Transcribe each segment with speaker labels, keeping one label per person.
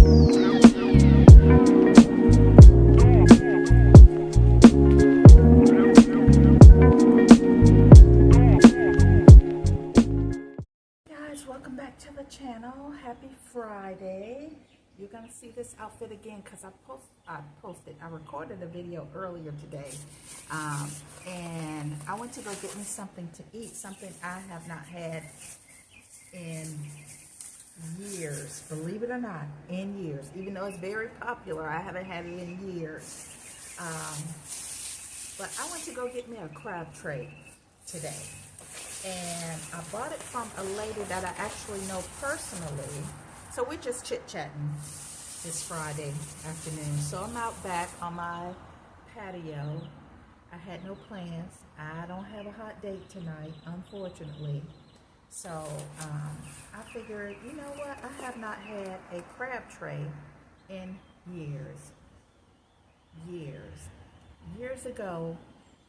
Speaker 1: Guys, welcome back to the channel. Happy Friday. You're gonna see this outfit again because I recorded a video earlier today, and I went to go get me something to eat, something I have not had in years, believe it or not, in years. Even though it's very popular, I haven't had it in years. But I went to go get me a crab tray today, and I bought it from a lady that I actually know personally. So we're just chit-chatting this Friday afternoon. So I'm out back on my patio. I had no plans. I don't have a hot date tonight, unfortunately. So I figured, you know what? I have not had a crab tray in years. Years ago,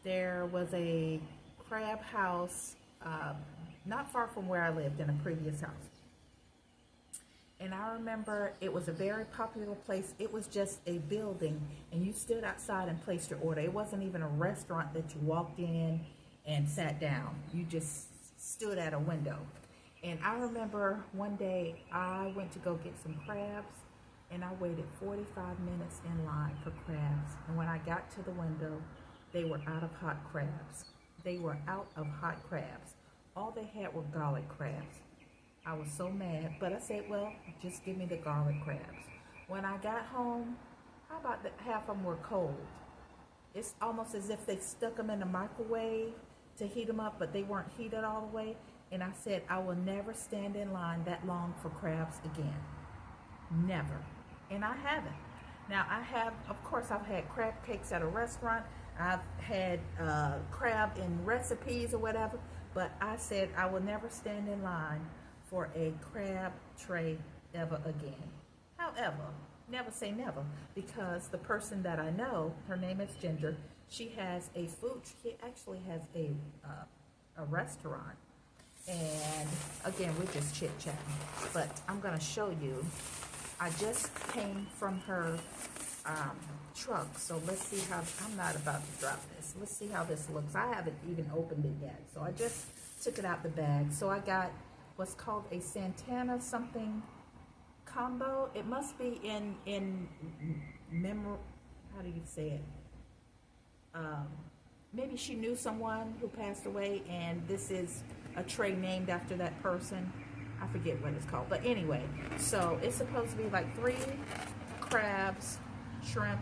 Speaker 1: there was a crab house not far from where I lived, in a previous house. And I remember it was a very popular place. It was just a building, and you stood outside and placed your order. It wasn't even a restaurant that you walked in and sat down. You just stood at a window. And I remember one day I went to go get some crabs, and I waited 45 minutes in line for crabs. And when I got to the window, they were out of hot crabs. They were out of hot crabs. All they had were garlic crabs. I was so mad, but I said, well, just give me the garlic crabs. When I got home, how about half of them were cold? It's almost as if they stuck them in the microwave to heat them up, but they weren't heated all the way. And I said, I will never stand in line that long for crabs again. Never. And I haven't. Now, of course, I've had crab cakes at a restaurant. I've had crab in recipes or whatever, but I said I will never stand in line for a crab tray ever again. However, never say never, because the person that I know, her name is Ginger, she actually has a restaurant. And again, we're just chit-chatting, but I'm gonna show you. I just came from her truck, so let's see how, I'm not about to drop this. Let's see how this looks. I haven't even opened it yet, so I just took it out the bag. So I got what's called a Santana something combo. It must be in memory, how do you say it? Maybe she knew someone who passed away, and this is a tray named after that person. I forget what it's called, but anyway, so it's supposed to be like 3 crabs, shrimp,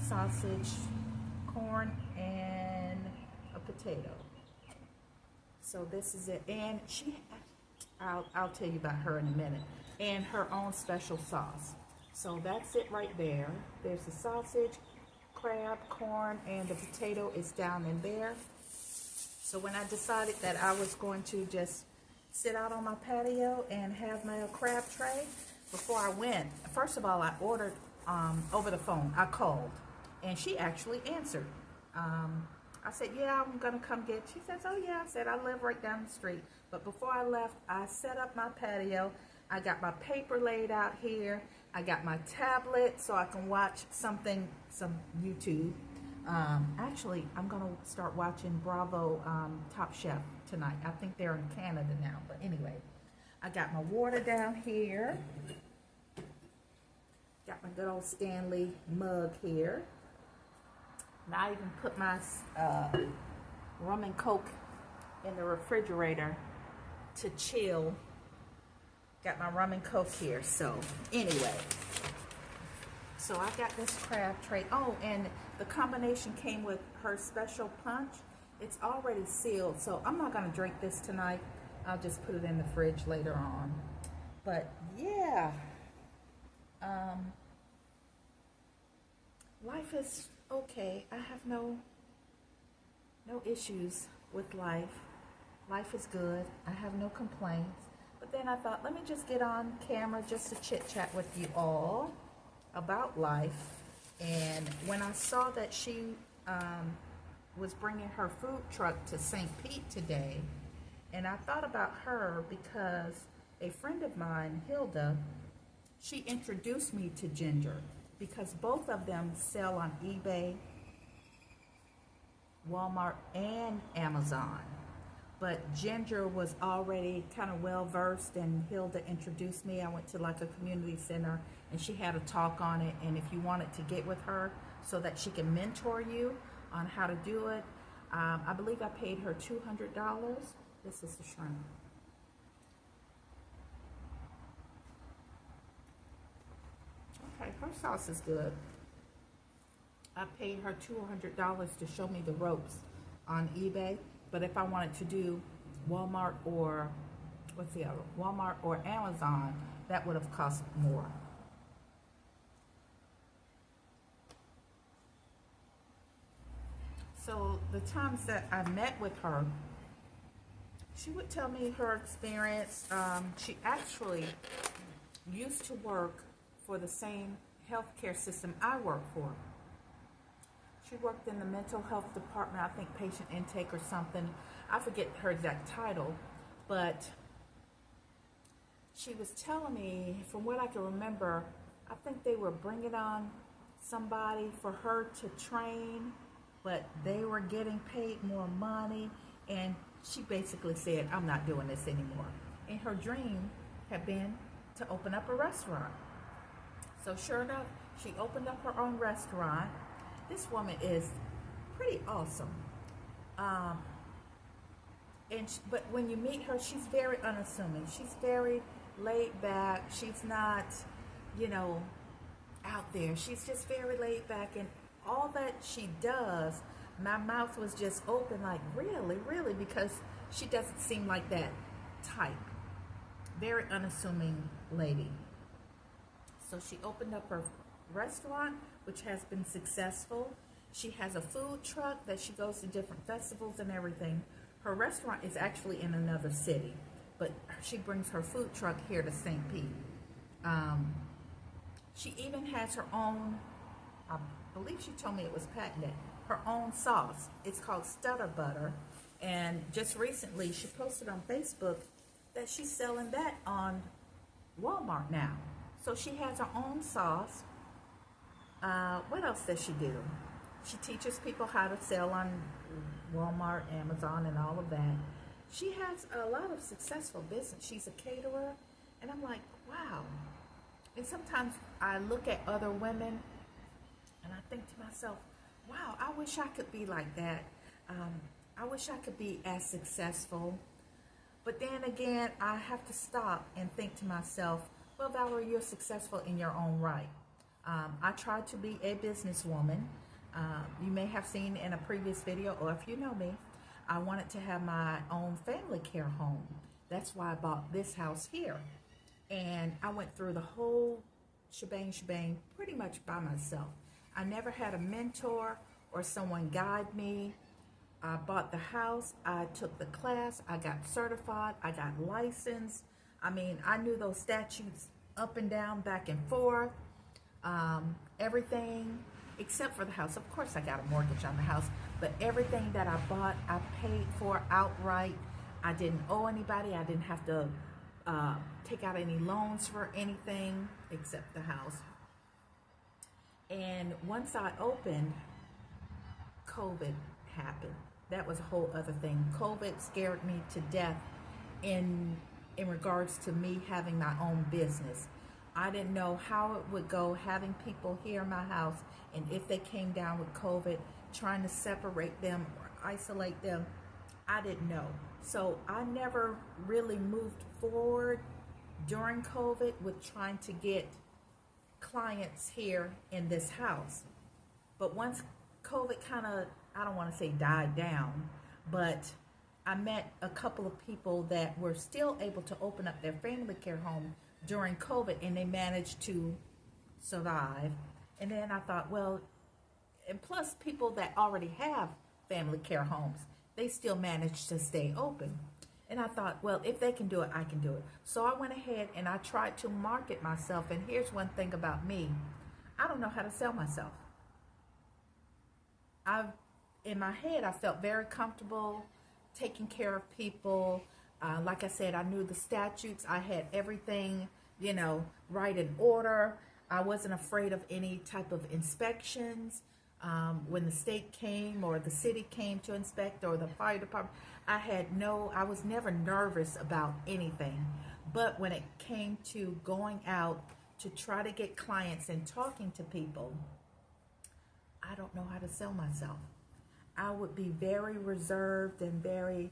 Speaker 1: sausage, corn, and a potato. So this is it, and I'll tell you about her in a minute, and her own special sauce. So that's it right there. There's the sausage, crab, corn, and the potato is down in there. So when I decided that I was going to just sit out on my patio and have my crab tray, before I went, first of all, I ordered over the phone. I called, and she actually answered. I said, yeah, I'm gonna come get. She says, oh yeah. I said, I live right down the street. But before I left, I set up my patio. I got my paper laid out here. I got my tablet so I can watch some YouTube. Actually, I'm gonna start watching Bravo Top Chef tonight. I think they're in Canada now, but anyway. I got my water down here. Got my good old Stanley mug here. And I even put my rum and Coke in the refrigerator to chill. Got my rum and Coke here. So anyway, so I got this crab tray. Oh, and the combination came with her special punch. It's already sealed, so I'm not gonna drink this tonight. I'll just put it in the fridge later on. But yeah, life is okay. I have no issues with life. Life is good. I have no complaints. But then I thought, let me just get on camera just to chit chat with you all about life. And when I saw that she was bringing her food truck to St. Pete today, and I thought about her because a friend of mine, Hilda, she introduced me to Ginger because both of them sell on eBay, Walmart, and Amazon. But Ginger was already kind of well versed, and Hilda introduced me. I went to like a community center and she had a talk on it. And if you wanted to get with her so that she can mentor you on how to do it, I believe I paid her $200. This is the shrimp. Okay, her sauce is good. I paid her $200 to show me the ropes on eBay. But if I wanted to do Walmart or, what's the other? Walmart or Amazon, that would have cost more. So the times that I met with her, she would tell me her experience. She actually used to work for the same healthcare system I work for. She worked in the mental health department, I think patient intake or something. I forget her exact title, but she was telling me, from what I can remember, I think they were bringing on somebody for her to train, but they were getting paid more money, and she basically said, I'm not doing this anymore. And her dream had been to open up a restaurant. So sure enough, she opened up her own restaurant. This woman is pretty awesome. But when you meet her, she's very unassuming. She's very laid back. She's not, you know, out there. She's just very laid back. And all that she does, my mouth was just open like, really, really? Because she doesn't seem like that type. Very unassuming lady. So she opened up her restaurant, which has been successful. She has a food truck that she goes to different festivals and everything. Her restaurant is actually in another city, but she brings her food truck here to St. Pete. She even has her own, I believe she told me it was patented, her own sauce. It's called Stutter Butter. And just recently she posted on Facebook that she's selling that on Walmart now. So she has her own sauce. What else does she do? She teaches people how to sell on Walmart, Amazon, and all of that. She has a lot of successful business. She's a caterer, and I'm like, wow. And sometimes I look at other women, and I think to myself, wow, I wish I could be like that. I wish I could be as successful. But then again, I have to stop and think to myself, well, Valerie, you're successful in your own right. I try to be a businesswoman. You may have seen in a previous video, or if you know me, I wanted to have my own family care home. That's why I bought this house here. And I went through the whole shebang pretty much by myself. I never had a mentor or someone guide me. I bought the house, I took the class, I got certified, I got licensed. I mean, I knew those statutes up and down, back and forth, everything except for the house. Of course, I got a mortgage on the house, but everything that I bought, I paid for outright. I didn't owe anybody. I didn't have to take out any loans for anything except the house. And once I opened, COVID happened. That was a whole other thing. COVID scared me to death in regards to me having my own business. I didn't know how it would go having people here in my house, and if they came down with COVID, trying to separate them or isolate them, I didn't know. So I never really moved forward during COVID with trying to get clients here in this house. But once COVID kind of, I don't want to say died down, but I met a couple of people that were still able to open up their family care home during COVID, and they managed to survive. And then I thought, well, and plus people that already have family care homes, they still managed to stay open. And I thought, well, if they can do it, I can do it. So I went ahead and I tried to market myself. And here's one thing about me. I don't know how to sell myself. In my head, I felt very comfortable taking care of people. Like I said, I knew the statutes. I had everything write an order. I wasn't afraid of any type of inspections. When the state came or the city came to inspect or the fire department, I was never nervous about anything. But when it came to going out to try to get clients and talking to people, I don't know how to sell myself. I would be very reserved and very,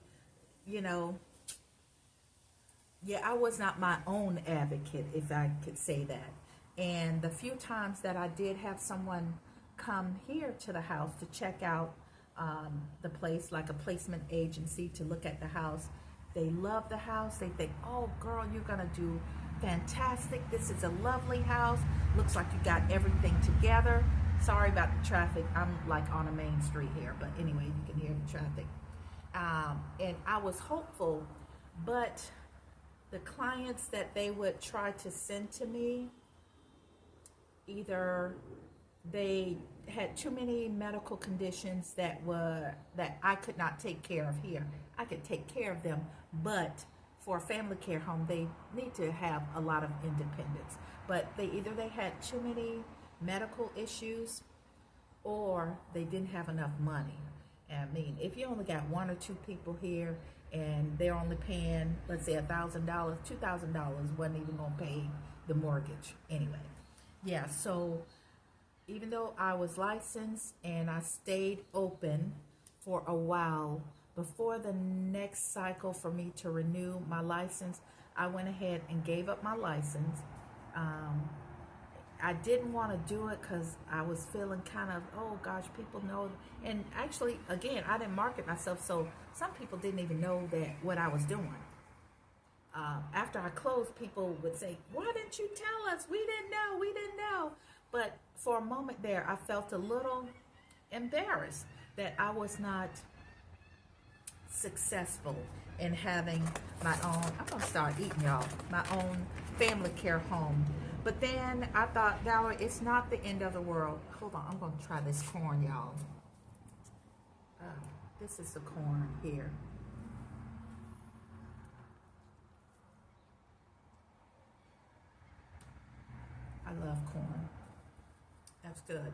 Speaker 1: you know, yeah, I was not my own advocate, if I could say that. And the few times that I did have someone come here to the house to check out the place, like a placement agency to look at the house, they love the house. They think, oh, girl, you're going to do fantastic. This is a lovely house. Looks like you got everything together. Sorry about the traffic. I'm like on a main street here, but anyway, you can hear the traffic. And I was hopeful, but the clients that they would try to send to me, either they had too many medical conditions that I could not take care of here. I could take care of them, but for a family care home, they need to have a lot of independence. But they had too many medical issues, or they didn't have enough money. I mean, if you only got one or two people here and they're only paying, let's say $1,000, $2,000 wasn't even gonna pay the mortgage anyway. Yeah, so even though I was licensed and I stayed open for a while, before the next cycle for me to renew my license, I went ahead and gave up my license. I didn't want to do it because I was feeling kind of, oh gosh, people know. And actually, again, I didn't market myself, so some people didn't even know what I was doing. After I closed, people would say, why didn't you tell us? We didn't know. But for a moment there, I felt a little embarrassed that I was not successful in having my own, I'm gonna start eating, y'all, my own family care home. But then I thought, Valerie, it's not the end of the world. Hold on, I'm gonna try this corn, y'all. This is the corn here. I love corn. That's good.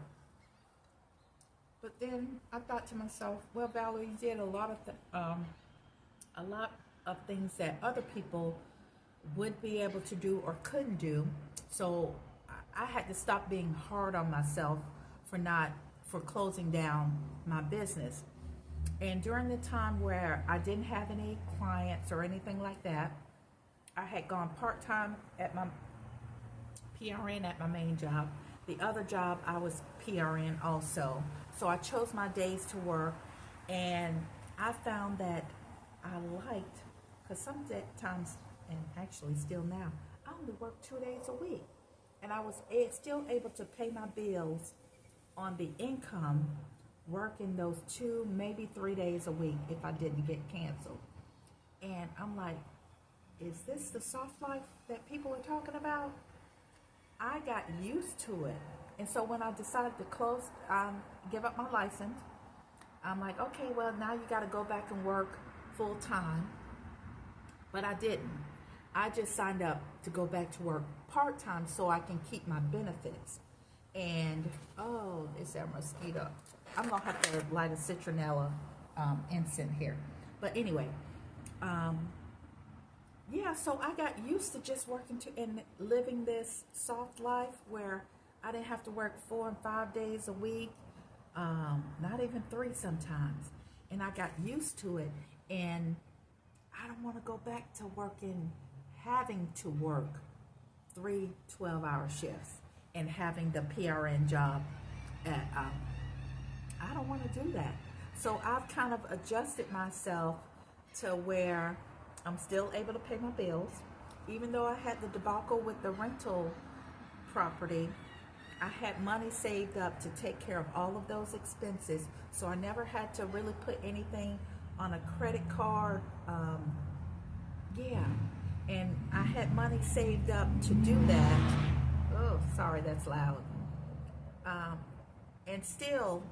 Speaker 1: But then I thought to myself, well, Valerie, you did a lot of things that other people would be able to do or couldn't do. So I had to stop being hard on myself for closing down my business. And during the time where I didn't have any clients or anything like that, I had gone part-time at my PRN at my main job. The other job, I was PRN also. So I chose my days to work, and I found that I liked, because sometimes, and actually still now, I only work 2 days a week. And I was still able to pay my bills on the income working those 2, maybe 3 days a week if I didn't get canceled. And I'm like, is this the soft life that people are talking about? I got used to it. And so when I decided to give up my license, I'm like, okay, well, now you got to go back and work full time. But I didn't. I just signed up to go back to work part time so I can keep my benefits. And, oh, it's a mosquito. I'm going to have to light a citronella incense here. But anyway, yeah, so I got used to just working and living this soft life where I didn't have to work 4 and 5 days a week, not even 3 sometimes. And I got used to it, and I don't want to go back to having to work 3 12-hour shifts and having the PRN job I don't want to do that. So I've kind of adjusted myself to where I'm still able to pay my bills. Even though I had the debacle with the rental property, I had money saved up to take care of all of those expenses. So I never had to really put anything on a credit card. Yeah. And I had money saved up to do that. Oh, sorry, that's loud. And still,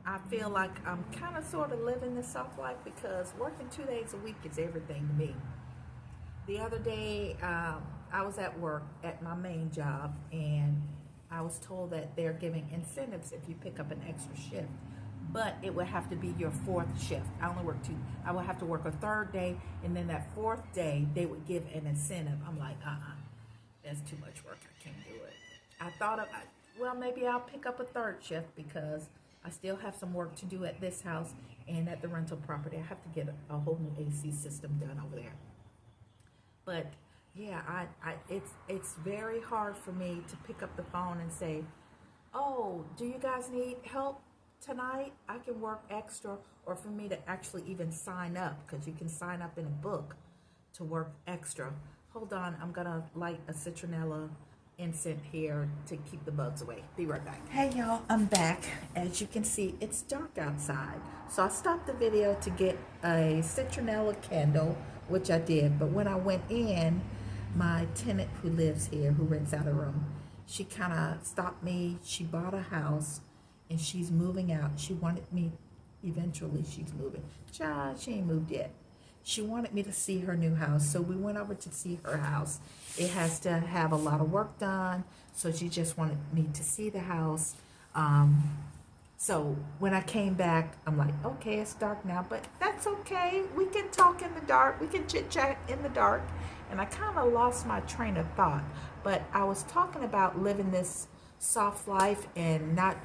Speaker 1: I feel like I'm kind of sort of living this soft life because working 2 days a week is everything to me. The other day, I was at work at my main job, and I was told that they're giving incentives if you pick up an extra shift, but it would have to be your fourth shift. I only work two. I would have to work a third day, and then that fourth day they would give an incentive. I'm like, that's too much work. I can't do it. I thought of, well, maybe I'll pick up a third shift because I still have some work to do at this house and at the rental property. I have to get a whole new AC system done over there. But yeah, it's very hard for me to pick up the phone and say, oh, do you guys need help tonight? I can work extra, or for me to actually even sign up, because you can sign up in a book to work extra. Hold on, I'm gonna light a citronella incense here to keep the bugs away. Be right back. Hey y'all, I'm back. As you can see, it's dark outside, so I stopped the video to get a citronella candle, which I did. But when I went in, my tenant who lives here, who rents out a room, she kind of stopped me. She bought a house and she's moving out. She wanted me, eventually she's moving. Child, she ain't moved yet. She wanted me to see her new house, so we went over to see her house. It has to have a lot of work done, so she just wanted me to see the house. So when I came back, I'm like, okay, it's dark now, but that's okay. We can talk in the dark. We can chit chat in the dark. And I kind of lost my train of thought, but I was talking about living this soft life and not,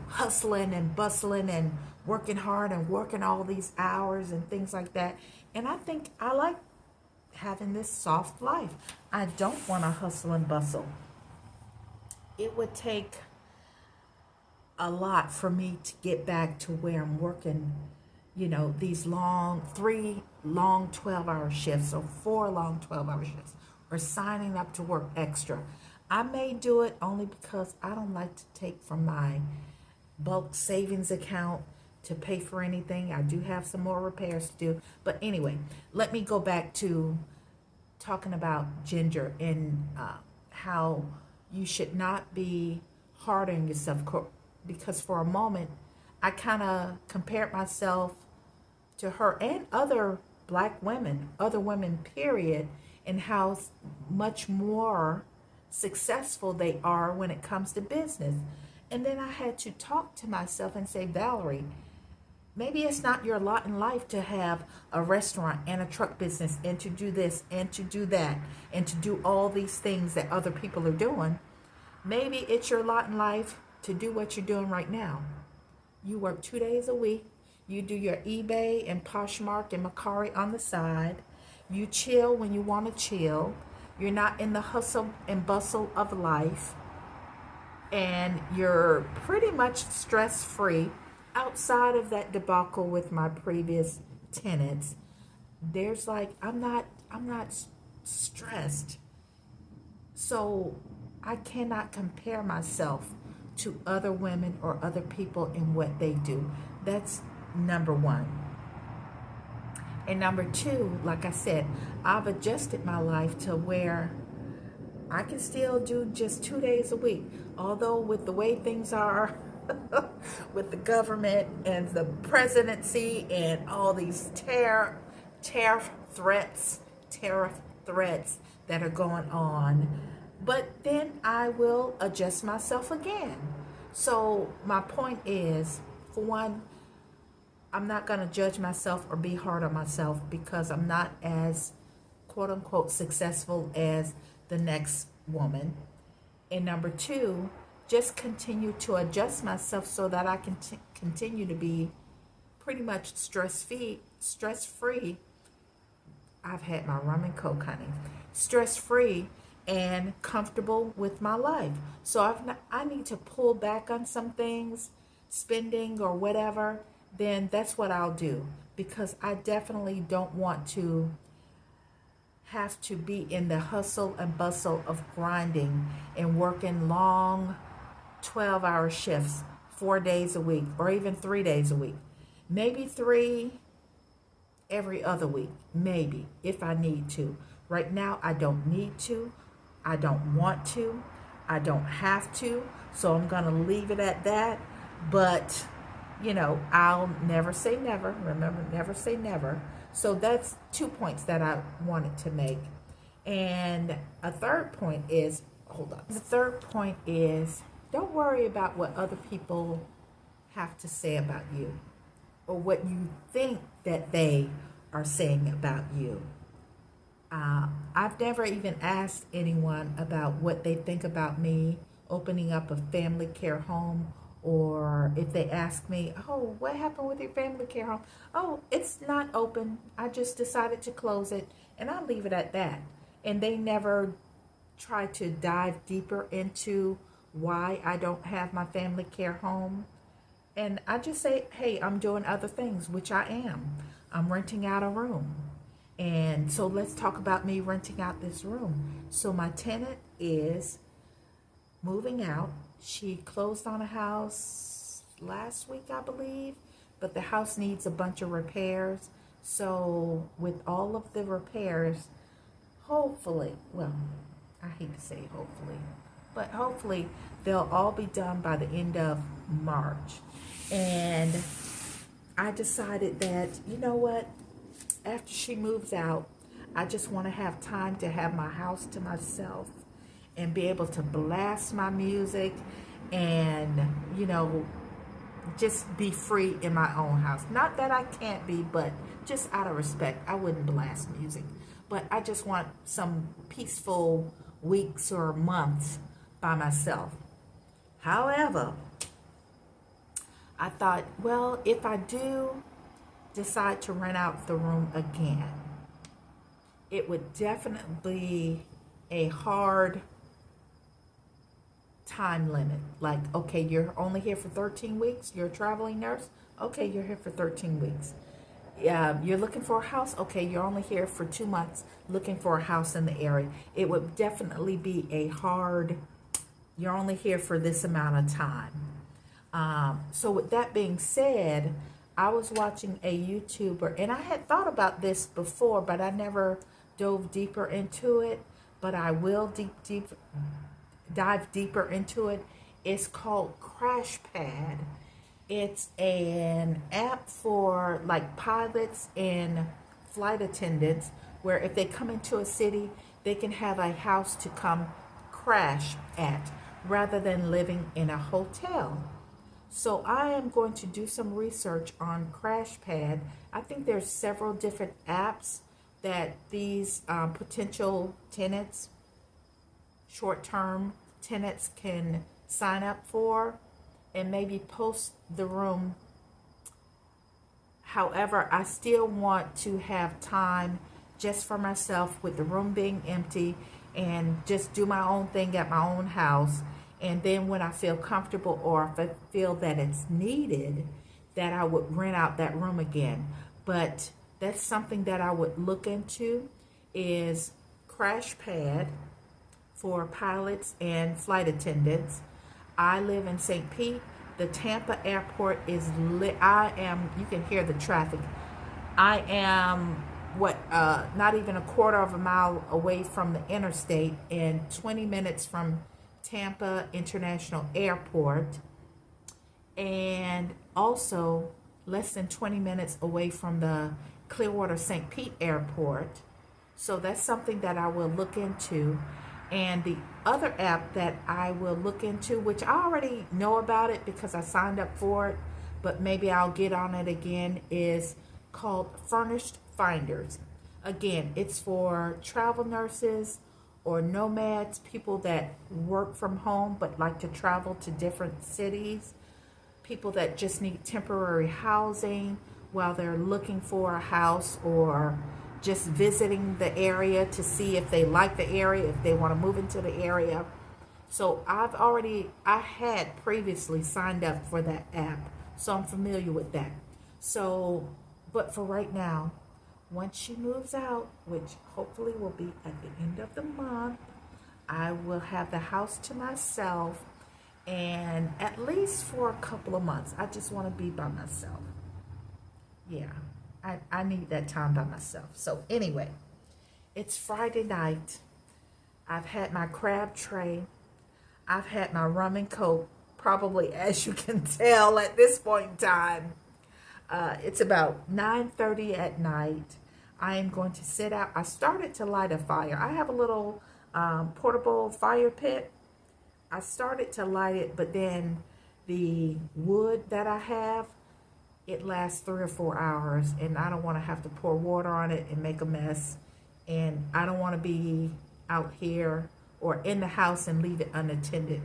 Speaker 1: hustling and bustling and working hard and working all these hours and things like that. And I think I like having this soft life. I don't want to hustle and bustle. It would take a lot for me to get back to where I'm working, these three long 12-hour shifts or 4 long 12-hour shifts, or signing up to work extra. I may do it only because I don't like to take from my bulk savings account to pay for anything. I do have some more repairs to do. But anyway, let me go back to talking about Ginger and how you should not be hard on yourself, because for a moment I kind of compared myself to her and other black women, other women period, and how much more successful they are when it comes to business. And then I had to talk to myself and say, Valerie, maybe it's not your lot in life to have a restaurant and a truck business and to do this and to do that and to do all these things that other people are doing. Maybe it's your lot in life to do what you're doing right now. You work 2 days a week. You do your eBay and Poshmark and Mercari on the side. You chill when you want to chill. You're not in the hustle and bustle of life. And you're pretty much stress-free. Outside of that debacle with my previous tenants, there's I'm not stressed. So I cannot compare myself to other women or other people in what they do. That's number one. And number two, like I said, I've adjusted my life to where I can still do just 2 days a week. Although with the way things are with the government and the presidency and all these tariff threats that are going on, but then I will adjust myself again. So my point is, for one, I'm not going to judge myself or be hard on myself because I'm not as quote unquote successful as the next woman. And number two, just continue to adjust myself so that I can continue to be pretty much stress-free. I've had my rum and coke, honey. Stress-free and comfortable with my life. So I need to pull back on some things, spending or whatever, then that's what I'll do, because I definitely don't want to have to be in the hustle and bustle of grinding and working long 12-hour shifts 4 days a week or even 3 days a week. Maybe 3 every other week, maybe, if I need to. Right now, I don't need to. I don't want to. I don't have to. So I'm going to leave it at that. But, I'll never say never. Remember, never say never. So that's 2 points that I wanted to make. And a third point is, hold up. The third point is, don't worry about what other people have to say about you or what you think that they are saying about you. I've never even asked anyone about what they think about me opening up a family care home, or if they ask me, oh, what happened with your family care home? Oh, it's not open. I just decided to close it, and I'll leave it at that. And they never try to dive deeper into why I don't have my family care home. And I just say, hey, I'm doing other things, which I am. I'm renting out a room. And so let's talk about me renting out this room. So my tenant is moving out. She closed on a house last week, I believe, but the house needs a bunch of repairs. So with all of the repairs, hopefully, well, I hate to say hopefully, but hopefully they'll all be done by the end of March. And I decided that, you know what, after she moves out, I just want to have time to have my house to myself and be able to blast my music and, you know, just be free in my own house. Not that I can't be, but just out of respect, I wouldn't blast music. But I just want some peaceful weeks or months by myself. However, I thought, well, if I do decide to rent out the room again, it would definitely be a hard time limit. Like, okay, you're only here for 13 weeks. You're a traveling nurse. Okay, you're here for 13 weeks. You're looking for a house. Okay, you're only here for 2 months looking for a house in the area. It would definitely be a hard, you're only here for this amount of time. So with that being said, I was watching a YouTuber, and I had thought about this before, but I never dove deeper into it. But I will dive deeper into it. It's called CrashPad. It's an app for like pilots and flight attendants, where if they come into a city, they can have a house to come crash at rather than living in a hotel. So I am going to do some research on CrashPad. I think there's several different apps that these potential tenants, short-term tenants, can sign up for and maybe post the room. However, I still want to have time just for myself with the room being empty and just do my own thing at my own house. And then when I feel comfortable, or if I feel that it's needed, that I would rent out that room again. But that's something that I would look into, is CrashPad for pilots and flight attendants. I live in St. Pete. The Tampa airport is lit. You can hear the traffic. I am, not even a quarter of a mile away from the interstate, and 20 minutes from Tampa International Airport, and also less than 20 minutes away from the Clearwater St. Pete Airport. So that's something that I will look into. And the other app that I will look into, which I already know about it because I signed up for it, but maybe I'll get on it again, is called Furnished Finders. Again, it's for travel nurses or nomads, people that work from home but like to travel to different cities, people that just need temporary housing while they're looking for a house, or just visiting the area to see if they like the area, if they want to move into the area. So I had previously signed up for that app, so I'm familiar with that. So, but for right now, once she moves out, which hopefully will be at the end of the month, I will have the house to myself, and at least for a couple of months. I just want to be by myself. Yeah, I need that time by myself. So anyway, it's Friday night. I've had my crab tray. I've had my rum and coke, probably, as you can tell at this point in time. It's about 9:30 at night. I am going to sit out. I started to light a fire. I have a little portable fire pit. I started to light it, but then the wood that I have, it lasts 3 or 4 hours, and I don't want to have to pour water on it and make a mess. And I don't want to be out here or in the house and leave it unattended.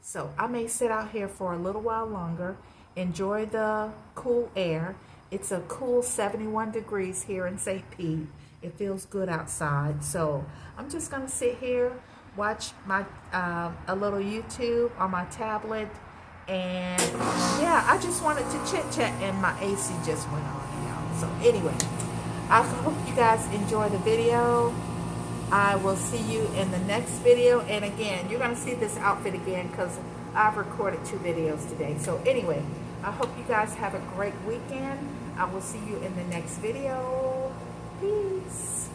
Speaker 1: So I may sit out here for a little while longer, enjoy the cool air. It's a cool 71 degrees here in St. Pete. It feels good outside. So I'm just gonna sit here, watch my a little YouTube on my tablet, and yeah, I just wanted to chit chat, and my AC just went on, y'all. So anyway, I hope you guys enjoy the video. I will see you in the next video. And again, you're going to see this outfit again because I've recorded 2 videos today. So anyway, I hope you guys have a great weekend. I will see you in the next video. Peace.